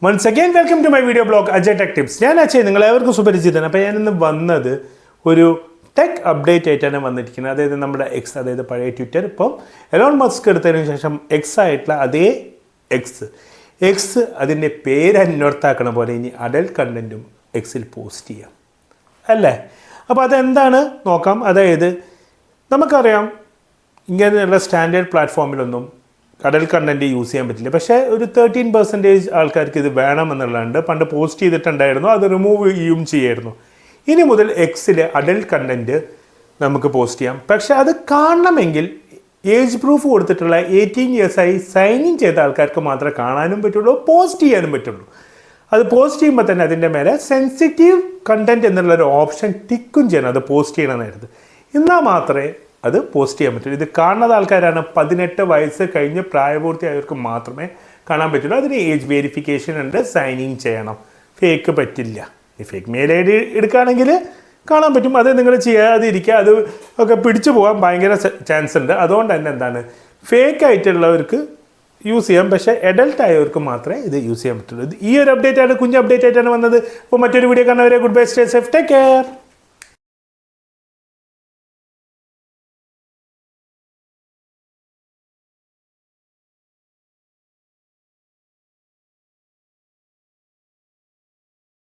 Once again, welcome to my video blog Ajay Tech Tips. ഞാൻ അജയ്, നിങ്ങളെവർക്കും സുപരിചിതനാണ്. അപ്പോൾ ഞാനിന്ന് വന്നത് ഒരു ടെക് അപ്ഡേറ്റ് ആയിട്ടാണ് വന്നിരിക്കുന്നത്. അതായത് നമ്മുടെ എക്സ്, അതായത് പഴയ ട്വിറ്റർ ഇപ്പം എലോൺ മസ്ക് എടുത്തതിന് ശേഷം എക്സ് ആയിട്ടുള്ള അതേ എക്സ് അതിൻ്റെ പേര് അന്വർത്ഥാക്കണ പോലെ ഇനി അഡൽട്ട് കണ്ടൻറ്റും എക്സിൽ പോസ്റ്റ് ചെയ്യാം അല്ലേ. അപ്പോൾ അതെന്താണ് നോക്കാം. അതായത് നമുക്കറിയാം ഇങ്ങനെയുള്ള സ്റ്റാൻഡേർഡ് പ്ലാറ്റ്ഫോമിലൊന്നും അഡൽട്ട് കണ്ടൻറ്റ് യൂസ് ചെയ്യാൻ പറ്റില്ല. പക്ഷേ ഒരു 13% ആൾക്കാർക്ക് ഇത് വേണമെന്നുള്ളതുണ്ട്. പണ്ട് പോസ്റ്റ് ചെയ്തിട്ടുണ്ടായിരുന്നു, അത് റിമൂവ് ചെയ്യായിരുന്നു. ഇനി മുതൽ എക്സിൽ അഡൽട്ട് കണ്ടൻറ്റ് നമുക്ക് പോസ്റ്റ് ചെയ്യാം. പക്ഷേ അത് കാണണമെങ്കിൽ ഏജ് പ്രൂഫ് കൊടുത്തിട്ടുള്ള 18 ഇയേഴ്സായി സൈൻ ഇൻ ചെയ്ത ആൾക്കാർക്ക് മാത്രമേ കാണാനും പറ്റുള്ളൂ, പോസ്റ്റ് ചെയ്യാനും പറ്റുള്ളൂ. അത് പോസ്റ്റ് ചെയ്യുമ്പോൾ തന്നെ അതിൻ്റെ മേലെ സെൻസിറ്റീവ് കണ്ടൻറ്റ് എന്നുള്ളൊരു ഓപ്ഷൻ ടിക്കും ചെയ്യണം, അത് പോസ്റ്റ് ചെയ്യണ നേരത്ത്. എന്നാൽ മാത്രമേ അത് പോസ്റ്റ് ചെയ്യാൻ പറ്റുള്ളൂ. ഇത് കാണുന്ന ആൾക്കാരാണ് 18 വയസ്സ് കഴിഞ്ഞ് പ്രായപൂർത്തിയായവർക്ക് മാത്രമേ കാണാൻ പറ്റുള്ളൂ. അതിന് ഏജ് വെരിഫിക്കേഷൻ ഉണ്ട്, സൈൻ ഇൻ ചെയ്യണം. ഫേക്ക് പറ്റില്ല. ഈ ഫേക്ക് മെയിൽ ഐ ഡി എടുക്കുകയാണെങ്കിൽ കാണാൻ പറ്റും. അത് നിങ്ങൾ ചെയ്യാതിരിക്കുക, അത് ഒക്കെ പിടിച്ചു പോകാൻ ഭയങ്കര ചാൻസ് ഉണ്ട്. അതുകൊണ്ട് തന്നെ എന്താണ്, ഫേക്ക് ആയിട്ടുള്ളവർക്ക് യൂസ് ചെയ്യാം, പക്ഷേ അഡൽട്ട് ആയവർക്ക് മാത്രമേ ഇത് യൂസ് ചെയ്യാൻ പറ്റുള്ളൂ. ഈ ഒരു അപ്ഡേറ്റ് ആണ്, കുഞ്ഞ് അപ്ഡേറ്റ് ആയിട്ടാണ് വന്നത്. അപ്പോൾ മറ്റൊരു വീഡിയോ കാണുന്നവരെ good bye, stay safe, take care.